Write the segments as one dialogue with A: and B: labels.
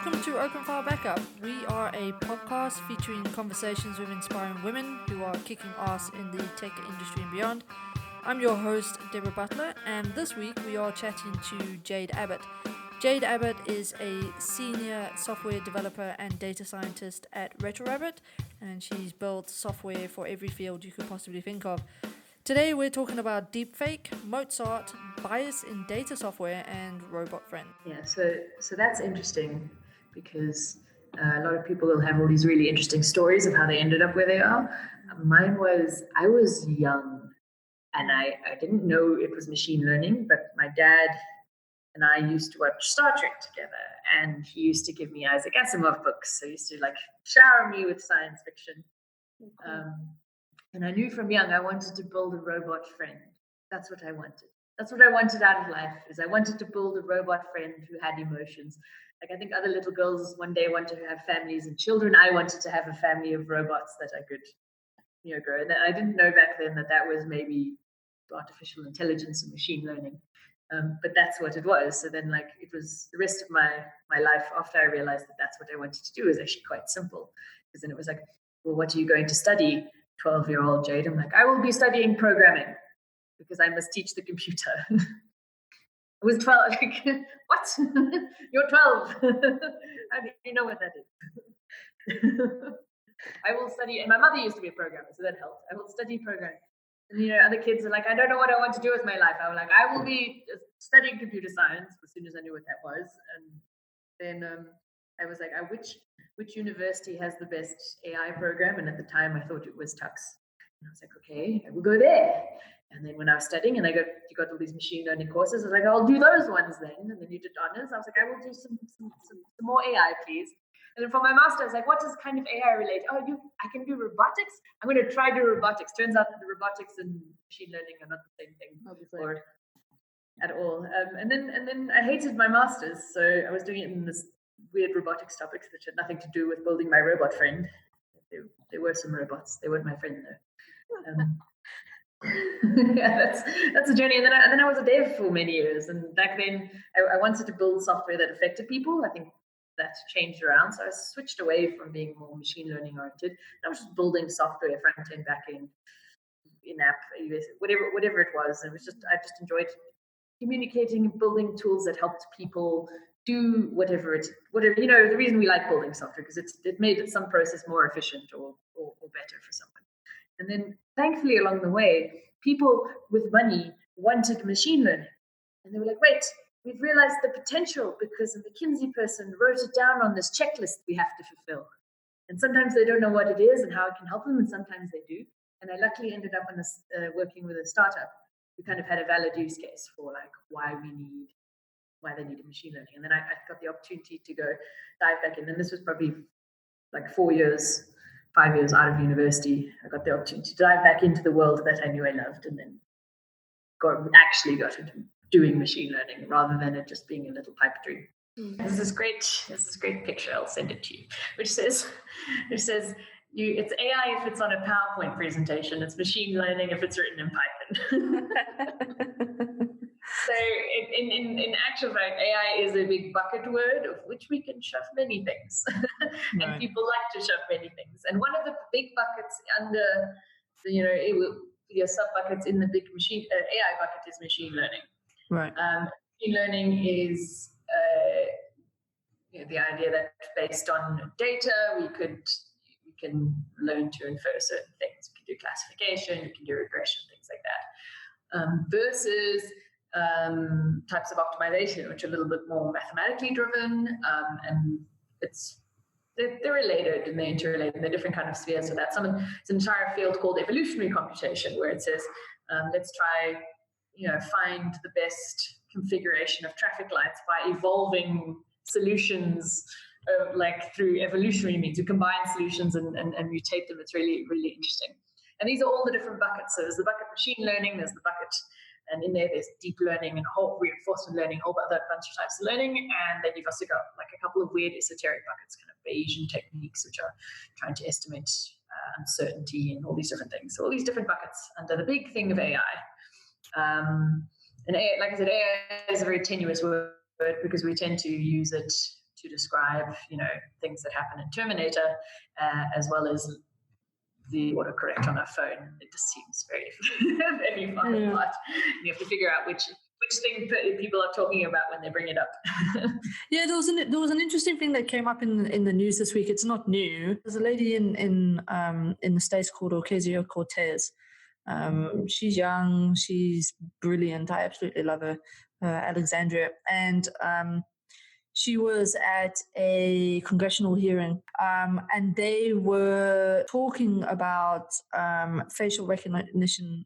A: Welcome to Open File Backup. We are a podcast featuring conversations with inspiring women who are kicking ass in the tech industry and beyond. I'm your host, Deborah Butler, and this week we are chatting to Jade Abbott. Jade Abbott is a senior software developer and data scientist at RetroRabbit, and she's built software for every field you could possibly think of. Today we're talking about deepfake, Mozart, bias in data software, and robot friend.
B: Yeah, so that's interesting because a lot of people will have all these really interesting stories of how they ended up where they are. Mine was, I was young and I didn't know it was machine learning, but my dad and I used to watch Star Trek together, and he used to give me Isaac Asimov books. So he used to shower me with science fiction. And I knew from young I wanted to build a robot friend. That's what I wanted. That's what I wanted out of life, is I wanted to build a robot friend who had emotions. I think other little girls one day want to have families and children. I wanted to have a family of robots that I could, grow. And I didn't know back then that was maybe artificial intelligence and machine learning. But that's what it was. So then it was the rest of my life after I realized that that's what I wanted to do is actually quite simple. Because then it was well, what are you going to study, 12-year-old Jade? I'm I will be studying programming because I must teach the computer. I was 12. What? You're 12. How do you know what that is? I will study, and my mother used to be a programmer, so that helped. I will study programming. And other kids are I don't know what I want to do with my life. I was I will be studying computer science as soon as I knew what that was. And then I was which university has the best AI program? And at the time I thought it was Tux. And I was okay, I will go there. And then when I was studying and you got all these machine learning courses, I was I'll do those ones then. And then you did honors. I was I will do some more AI, please. And then for my master, I was what does kind of AI relate? Oh, I can do robotics. I'm going to try do robotics. Turns out that the robotics and machine learning are not the same thing, or at all. And then I hated my masters, so I was doing it in this weird robotics topics which had nothing to do with building my robot friend. There were some robots. They weren't my friend though. Yeah, that's a journey. And then I was a dev for many years. And back then, I wanted to build software that affected people. I think that's changed around. So I switched away from being more machine learning oriented. I was just building software, front end, back end, in-app, whatever it was. And I just enjoyed communicating and building tools that helped people do whatever. The reason we like building software because it made some process more efficient or better for someone. And then thankfully along the way, people with money wanted machine learning. And they were wait, we've realized the potential because a McKinsey person wrote it down on this checklist we have to fulfill. And sometimes they don't know what it is and how it can help them, and sometimes they do. And I luckily ended up working with a startup who kind of had a valid use case for why they needed machine learning. And then I got the opportunity to go dive back in. And this was probably 5 years out of university. I got the opportunity to dive back into the world that I knew I loved, and then got into doing machine learning rather than it just being a little pipe dream. This is great picture. I'll send it to you, which says it's AI if it's on a PowerPoint presentation. It's machine learning if it's written in Python. So in actual fact, AI is a big bucket word of which we can shove many things. And right. People like to shove many things. And one of the big buckets under your sub buckets in the big machine AI bucket is machine learning.
A: Right.
B: Machine learning is the idea that based on data we can learn to infer certain things. We can do classification, we can do regression, things like that. Versus types of optimization, which are a little bit more mathematically driven, and they're related and they're interrelated. They're different kind of spheres. So that's an entire field called evolutionary computation, where it says let's try find the best configuration of traffic lights by evolving solutions through evolutionary means. You combine solutions and mutate them. It's really, really interesting. And these are all the different buckets. So there's the bucket machine learning, there's the bucket, and in there's deep learning and whole reinforcement learning, a whole other bunch of types of learning. And then you've also got a couple of weird esoteric buckets, kind of Bayesian techniques, which are trying to estimate uncertainty and all these different things. So all these different buckets under the big thing of AI. And AI, like I said, AI is a very tenuous word because we tend to use it to describe, things that happen in Terminator, as well as the autocorrect on a phone. It just seems very, very far apart. You have to figure out which thing people are talking about when they bring it up.
A: Yeah, there was an interesting thing that came up in the news this week. It's not new. There's a lady in the States called Ocasio-Cortez. She's young, she's brilliant. I absolutely love her, Alexandria. And she was at a congressional hearing, and they were talking about facial recognition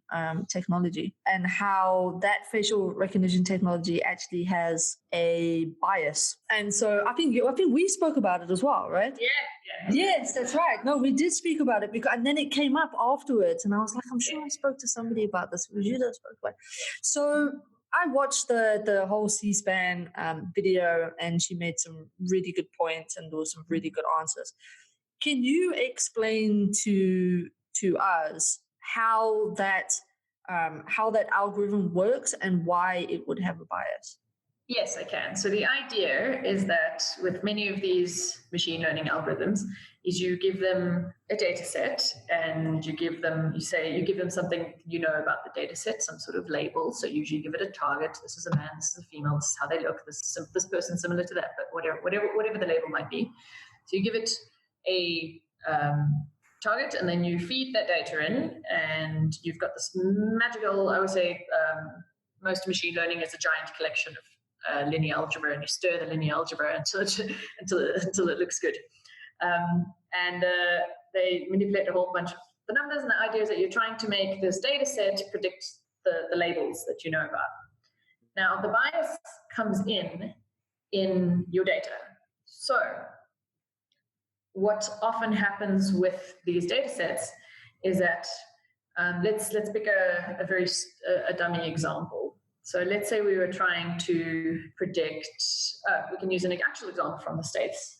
A: technology and how that facial recognition technology actually has a bias. And so I think we spoke about it as well, right?
B: Yeah.
A: Yes, that's right. No, we did speak about it and then it came up afterwards, and I was like, I'm sure I spoke to somebody about this. It was you that spoke about it. So I watched the whole C-SPAN video, and she made some really good points, and there were some really good answers. Can you explain to us how that algorithm works and why it would have a bias?
B: Yes, I can. So the idea is that with many of these machine learning algorithms is you give them a data set, and you give them something about the data set, some sort of label. So usually you give it a target. This is a man, this is a female, this is how they look, this person similar to that, but whatever the label might be. So you give it a target, and then you feed that data in, and you've got this magical, I would say, most machine learning is a giant collection of linear algebra, and you stir the linear algebra until it looks good. And they manipulate a whole bunch of the numbers, and the idea is that you're trying to make this data set predict the labels that you know about. Now, the bias comes in your data. So what often happens with these data sets is that let's pick a dummy example. So let's say we were trying to predict, we can use an actual example from the States,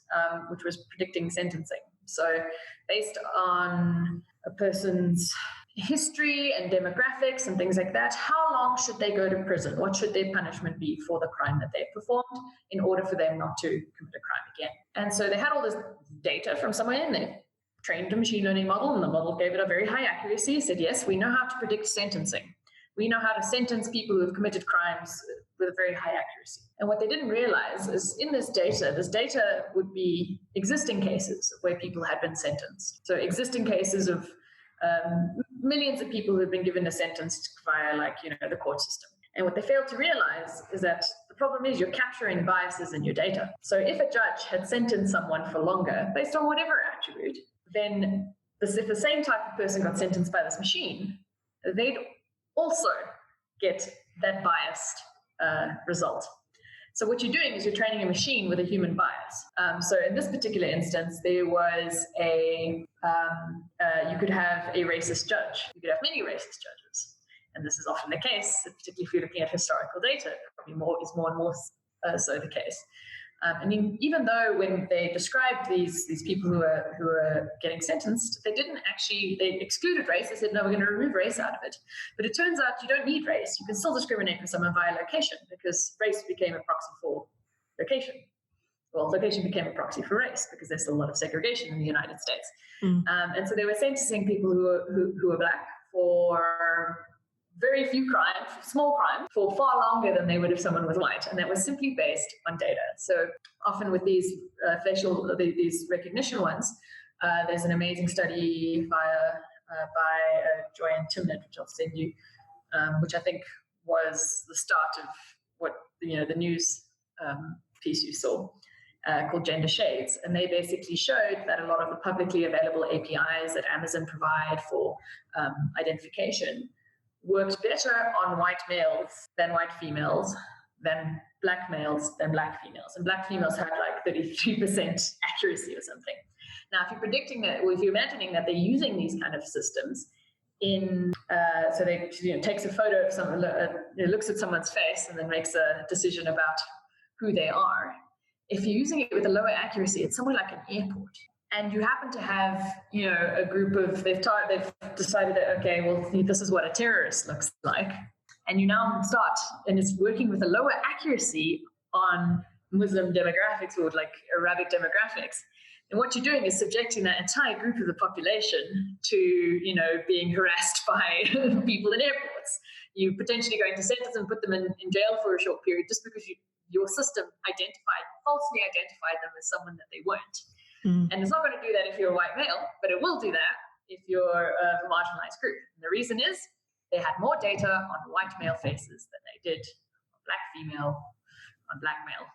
B: which was predicting sentencing. So based on a person's history and demographics and things like that, how long should they go to prison? What should their punishment be for the crime that they performed in order for them not to commit a crime again? And so they had all this data from somewhere, and they trained a machine learning model, and the model gave it a very high accuracy, said, yes, we know how to predict sentencing. We know how to sentence people who have committed crimes with a very high accuracy. And what they didn't realize is in this data would be existing cases of where people had been sentenced. So existing cases of millions of people who have been given a sentence via the court system. And what they failed to realize is that the problem is you're capturing biases in your data. So if a judge had sentenced someone for longer based on whatever attribute, then if the same type of person got sentenced by this machine, they'd also get that biased result. So what you're doing is you're training a machine with a human bias. So in this particular instance, there was you could have a racist judge. You could have many racist judges. And this is often the case, particularly if you're looking at historical data, probably more and more so the case. Even though when they described these people who are getting sentenced, they excluded race. They said, no, we're going to remove race out of it. But it turns out you don't need race. You can still discriminate for someone via location, because race became a proxy for location. Well, location became a proxy for race because there's still a lot of segregation in the United States. And so they were sentencing people who were black for very few crimes, small crimes, for far longer than they would if someone was white. And that was simply based on data. So often with these these recognition ones, there's an amazing study by Joanne Timnett, which I'll send you, which I think was the start of what the news piece you saw, called Gender Shades. And they basically showed that a lot of the publicly available APIs that Amazon provide for identification worked better on white males than white females, than black males than black females. And black females had 33% accuracy or something. Now, if you're predicting that, or if you're imagining that they're using these kind of systems so they takes a photo of someone, looks at someone's face and then makes a decision about who they are. If you're using it with a lower accuracy, it's somewhere like an airport. And you happen to have, a group of, they've decided that, okay, well, this is what a terrorist looks like. And you now start, and it's working with a lower accuracy on Muslim demographics or like Arabic demographics, and what you're doing is subjecting that entire group of the population to, you know, being harassed by people in airports. You potentially go into centers and put them in jail for a short period just because your system falsely identified them as someone that they weren't. And it's not going to do that if you're a white male, but it will do that if you're a marginalized group. And the reason is they had more data on white male faces than they did on black female, on black male.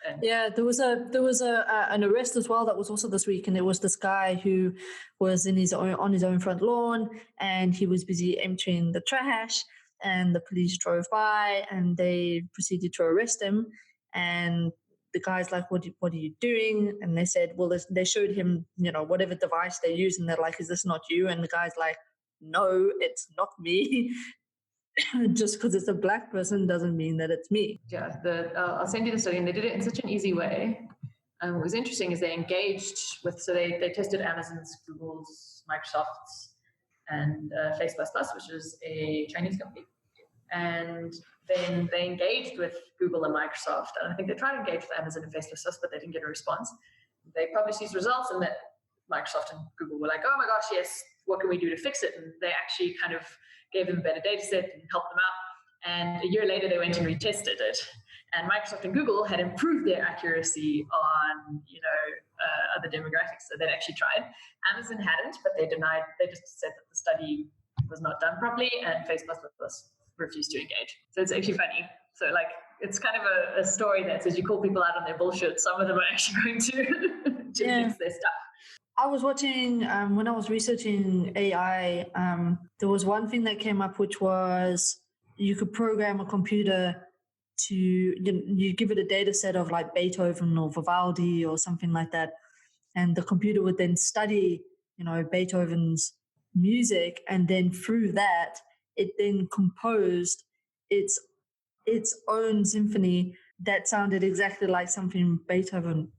B: And
A: yeah, there was an arrest as well that was also this week, and it was this guy who was on his own front lawn, and he was busy emptying the trash, and the police drove by and they proceeded to arrest him. And the guy's like, what are you doing? And they said, well, they showed him, you know, whatever device they use, and they're like, is this not you? And the guy's like, no, it's not me. Just because it's a black person doesn't mean that it's me.
B: Yeah, I'll send you the study, and they did it in such an easy way. What was interesting is they engaged with, so they tested Amazon's, Google's, Microsoft's, and Face++, which is a Chinese company. And then they engaged with Google and Microsoft, and I think they tried to engage with Amazon and Face++, but they didn't get a response. They published these results, and that Microsoft and Google were like, oh my gosh, yes, what can we do to fix it? And they actually kind of gave them a better data set and helped them out. And a year later, they went and retested it. And Microsoft and Google had improved their accuracy on, you know, other demographics. So they'd actually tried. Amazon hadn't, but they denied. They just said that the study was not done properly, and Face++ refused to engage. So it's actually funny. So like, it's kind of a story that says you call people out on their bullshit. Some of them are actually going to fix their stuff.
A: I was watching, when I was researching AI, there was one thing that came up, which was you could program a computer to, you give it a data set of like Beethoven or Vivaldi or something like that. And the computer would then study, you know, Beethoven's music. And then through that, it then composed its own symphony that sounded exactly like something Beethoven,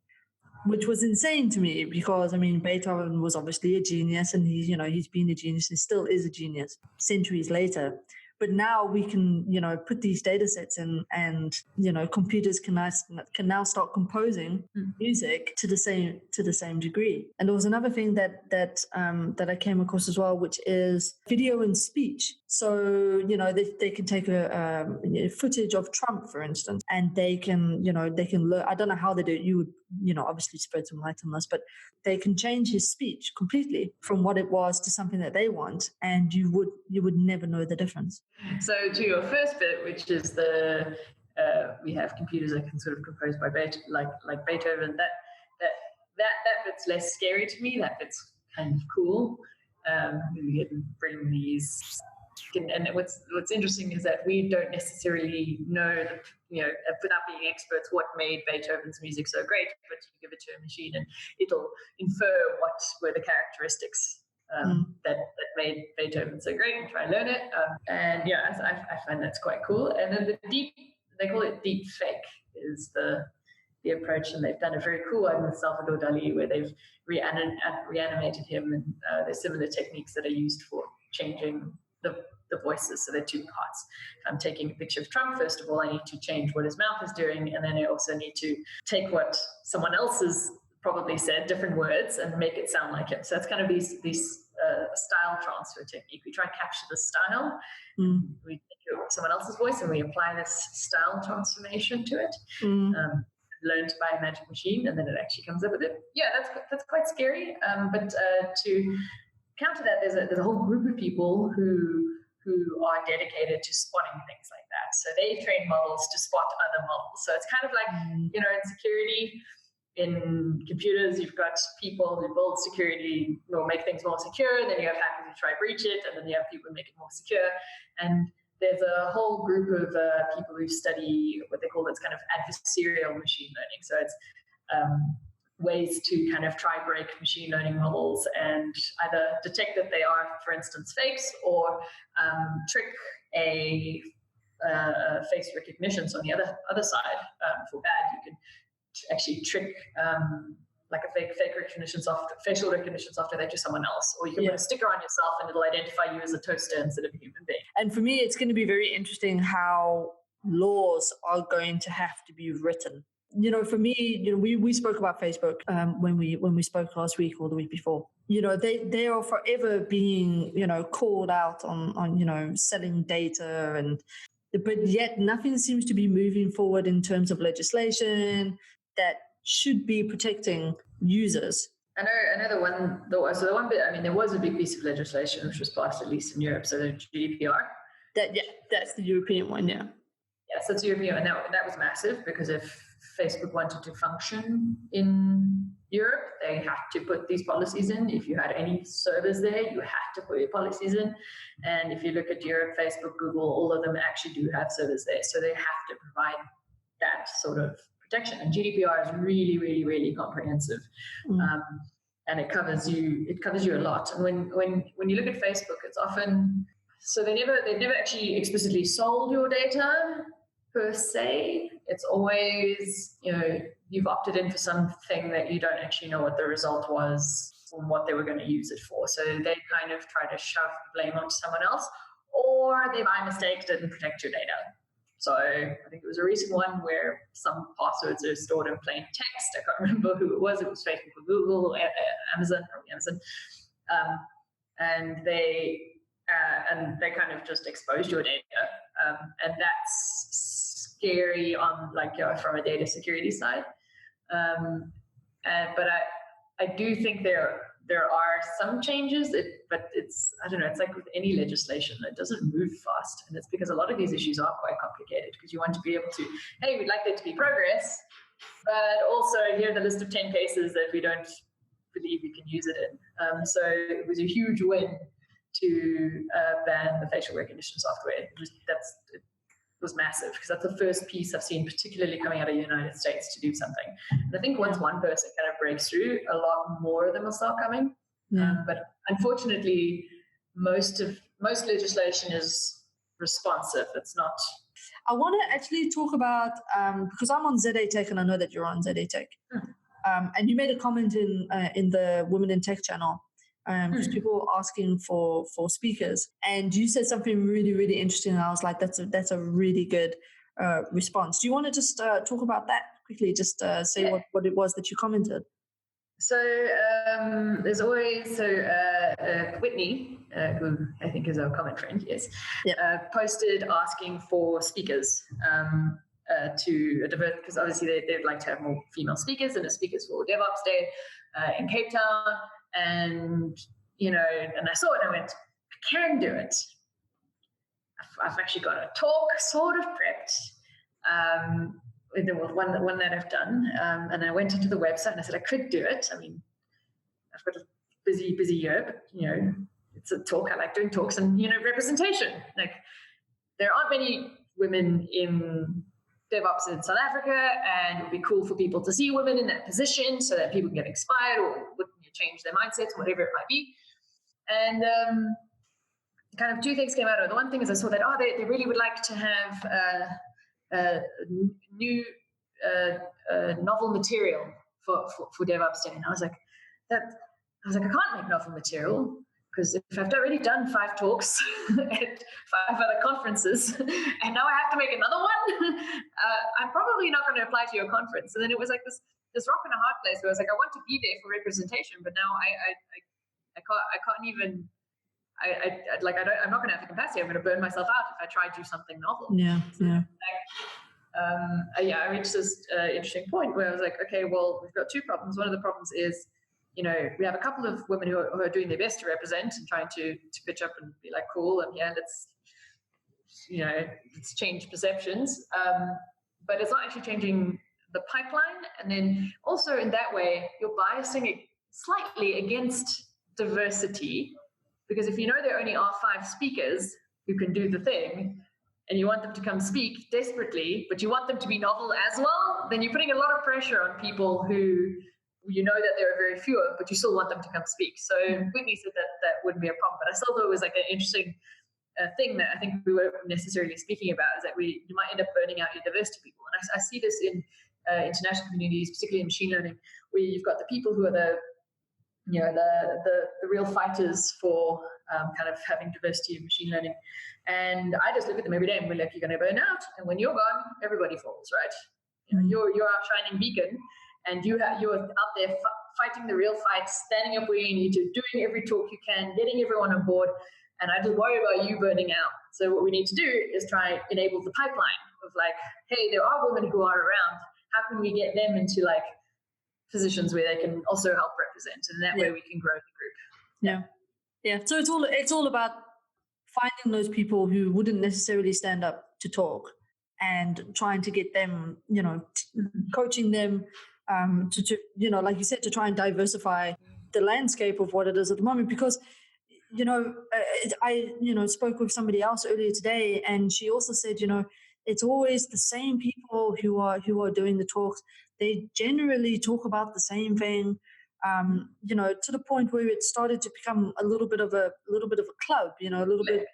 A: which was insane to me because, I mean, Beethoven was obviously a genius, and he's been a genius and still is a genius centuries later. But now we can, you know, put these data sets in, and, you know, computers can now start composing music to the same degree. And there was another thing that I came across as well, which is video and speech. So, you know, they can take a footage of Trump, for instance, and they can learn. I don't know how they do it. You would, you know, obviously spread some light on this, but they can change his speech completely from what it was to something that they want, and you would never know the difference.
B: So to your first bit, which is we have computers that can sort of compose by like Beethoven. That bit's less scary to me. That bit's kind of cool. We can bring these. And what's interesting is that we don't necessarily know, you know, without being experts, what made Beethoven's music so great. But you give it to a machine, and it'll infer what were the characteristics that made Beethoven so great, and try and learn it. And yeah, I find that's quite cool. And then they call it deep fake is the approach, and they've done a very cool one with Salvador Dali where they've reanimated him, and there's similar techniques that are used for changing the voices. So there are two parts. If I'm taking a picture of Trump, first of all, I need to change what his mouth is doing, and then I also need to take what someone else has probably said, different words, and make it sound like him. So that's kind of these style transfer technique. We try and capture the style. We take someone else's voice and we apply this style transformation to it. Learned by a magic machine, and then it actually comes up with it. Yeah, that's quite scary. But to counter that, there's a whole group of people who are dedicated to spotting things like that. So they train models to spot other models. So it's kind of like, you know, in security, in computers, you've got people who build security or make things more secure. Then you have hackers who try to breach it, and then you have people who make it more secure. And there's a whole group of people who study what they call this kind of adversarial machine learning. So it's ways to kind of try break machine learning models and either detect that they are, for instance, fakes, or trick a face recognition. So on the other side, for bad, you can actually trick like a fake recognition software, facial recognition software to someone else, or you can put a sticker on yourself and it'll identify you as a toaster instead of a human being.
A: And for me, it's going to be very interesting how laws are going to have to be written For me, we spoke about Facebook when we spoke last week or the week before. They are forever being, called out on selling data, but yet nothing seems to be moving forward in terms of legislation that should be protecting users.
B: I know the one bit. I mean, there was a big piece of legislation which was passed, at least in Europe, so the GDPR.
A: That's the European one, yeah.
B: Yes, that's European, and that was massive, because if Facebook wanted to function in Europe, they had to put these policies in. If you had any servers there, you had to put your policies in. And if you look at Europe, Facebook, Google, all of them actually do have servers there, so they have to provide that sort of protection. And GDPR is really, really, really comprehensive, and it covers you a lot. And when you look at Facebook, it's often so they've never actually explicitly sold your data per se. It's always, you've opted in for something that you don't actually know what the result was or what they were going to use it for. So they kind of try to shove the blame onto someone else, or they by mistake didn't protect your data. So I think it was a recent one where some passwords are stored in plain text. I can't remember who it was. It was Facebook or Google, Amazon, and they kind of just exposed your data, and that's scary on from a data security side. But I do think there are some changes, but I don't know, it's like with any legislation, it doesn't move fast. And it's because a lot of these issues are quite complicated, because you want to be able to, hey, we'd like there to be progress, but also here are the list of 10 cases that we don't believe we can use it in. So it was a huge win to ban the facial recognition software. It was massive, because that's the first piece I've seen, particularly coming out of the United States, to do something. And I think once one person kind of breaks through, a lot more of them will start coming. But unfortunately, most legislation is responsive. It's not.
A: I want to actually talk about, because I'm on ZA Tech, and I know that you're on ZA Tech. And you made a comment in the Women in Tech channel, because people were asking for speakers, and you said something really, really interesting, and I was like, that's a really good response. Do you want to just talk about that quickly? Just say what it was that you commented.
B: So there's always Whitney, who I think is our common friend, yes, posted asking for speakers to divert, because obviously they'd like to have more female speakers, and a speakers for DevOps Day in Cape Town. And and I saw it and I went, I can do it. I've actually got a talk sort of prepped. There was one that I've done, and I went onto the website and I said I could do it. I mean, I've got a busy year, but it's a talk. I like doing talks, and representation. Like, there aren't many women in DevOps in South Africa, and it would be cool for people to see women in that position, so that people can get inspired or change their mindsets, whatever it might be. And kind of two things came out of it. The one thing is I saw that they really would like to have new novel material for DevOps Day. And I was like, I can't make novel material, because if I've already done 5 talks at 5 other conferences, and now I have to make another one, I'm probably not going to apply to your conference. And then it was like this rock and a hard place where I was like, I want to be there for representation, but now I can't even. I'm not going to have the capacity. I'm going to burn myself out if I try to do something novel. I reached this interesting point where I was like, okay, well, we've got 2 problems. One of the problems is, we have a couple of women who are doing their best to represent and trying to pitch up and be like, cool, and let's change perceptions. But it's not actually changing the pipeline. And then also in that way, you're biasing it slightly against diversity, because if there only are 5 speakers who can do the thing, and you want them to come speak desperately, but you want them to be novel as well, then you're putting a lot of pressure on people who that there are very few of, but you still want them to come speak. So Whitney said that wouldn't be a problem, but I still thought it was like an interesting thing that I think we weren't necessarily speaking about, is that you might end up burning out your diversity people. And I see this in international communities, particularly in machine learning, where you've got the people who are the real fighters for kind of having diversity in machine learning. And I just look at them every day and we're like, you're going to burn out. And when you're gone, everybody falls, right? You're our shining beacon, and you're out there fighting the real fight, standing up where you need to, doing every talk you can, getting everyone on board. And I just worry about you burning out. So what we need to do is try and enable the pipeline of like, hey, there are women who are around. How can we get them into like positions where they can also help represent, and that way we can grow the group.
A: Yeah. So it's all about finding those people who wouldn't necessarily stand up to talk and trying to get them, coaching them to like you said, to try and diversify the landscape of what it is at the moment. Because I spoke with somebody else earlier today, and she also said, it's always the same people who are doing the talks. They generally talk about the same thing, to the point where it started to become a little bit of a club, a little bit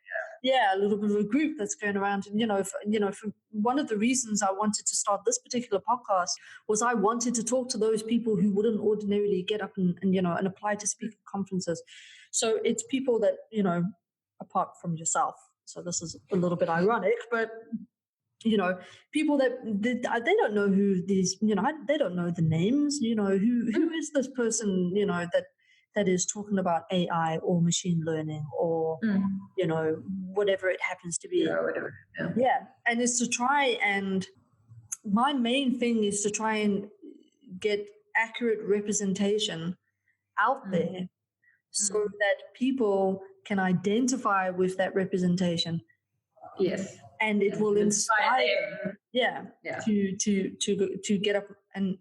A: of a group that's going around. And for one of the reasons I wanted to start this particular podcast was I wanted to talk to those people who wouldn't ordinarily get up and apply to speak at conferences. So it's people that, apart from yourself. So this is a little bit ironic, but people that they don't know who these, they don't know the names, who is this person, that is talking about AI or machine learning or, whatever it happens to be.
B: Yeah, whatever.
A: Yeah. And it's to try and, my main thing is to try and get accurate representation out there so that people can identify with that representation.
B: Yes.
A: And it will inspire them, to get up and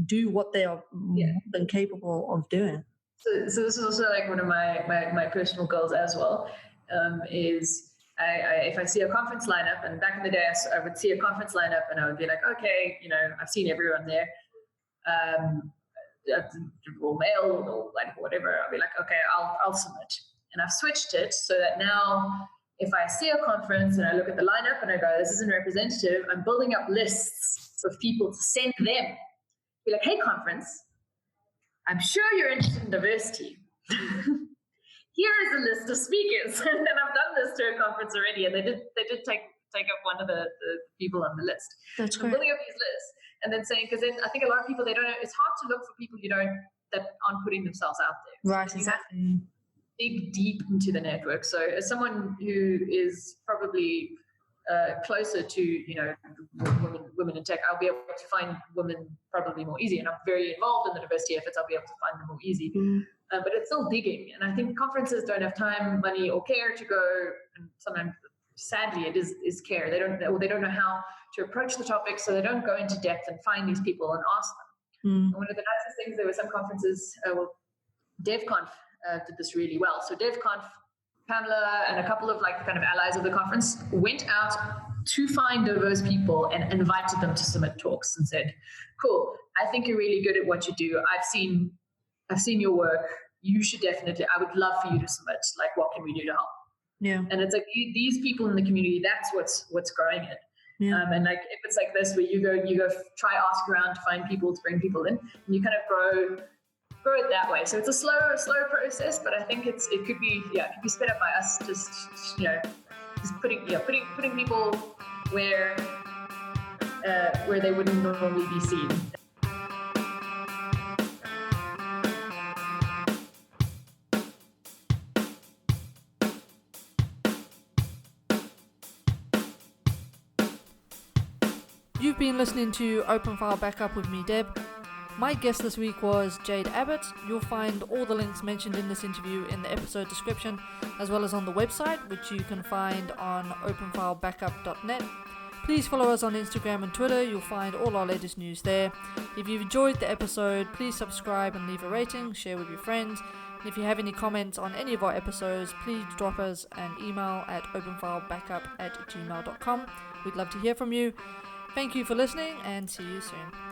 A: do what they are more than capable of doing.
B: So this is also like one of my personal goals as well, is if I see a conference lineup, and back in the day I would see a conference lineup and I would be like, okay, I've seen everyone there, or male or like whatever. I'll be like, okay, I'll submit. And I've switched it so that now if I see a conference and I look at the lineup and I go, this isn't representative, I'm building up lists of people to send them. Be like, hey, conference, I'm sure you're interested in diversity. Here is a list of speakers. And I've done this to a conference already, and they did take up one of the people on the list.
A: That's great.
B: Building up these lists and then saying, because I think a lot of people, they don't know, it's hard to look for people that aren't putting themselves out there.
A: Right, exactly.
B: Dig deep into the network. So as someone who is probably closer to women in tech, I'll be able to find women probably more easy, and I'm very involved in the diversity efforts. I'll be able to find them more easy, but it's still digging, and I think conferences don't have time, money, or care to go, and sometimes sadly it is care. They don't know how to approach the topic, so they don't go into depth and find these people and ask them. And one of the nicest things, there were some conferences, DevConf did this really well. So DevConf, Pamela and a couple of like kind of allies of the conference went out to find diverse people and invited them to submit talks and said, cool, I think you're really good at what you do. I've seen your work. You should definitely, I would love for you to submit. Like, what can we do to help?
A: Yeah.
B: And it's like these people in the community, that's what's growing it. Yeah. And like, if it's like this, where you go try ask around to find people, to bring people in, and you kind of grow it that way. So it's a slow process, but I think it could be sped up by us just putting people where they wouldn't normally be seen.
A: You've been listening to Open File Backup with me, Deb. My guest this week was Jade Abbott. You'll find all the links mentioned in this interview in the episode description, as well as on the website, which you can find on openfilebackup.net. Please follow us on Instagram and Twitter. You'll find all our latest news there. If you've enjoyed the episode, please subscribe and leave a rating, share with your friends. And if you have any comments on any of our episodes, please drop us an email at openfilebackup@gmail.com. We'd love to hear from you. Thank you for listening, and see you soon.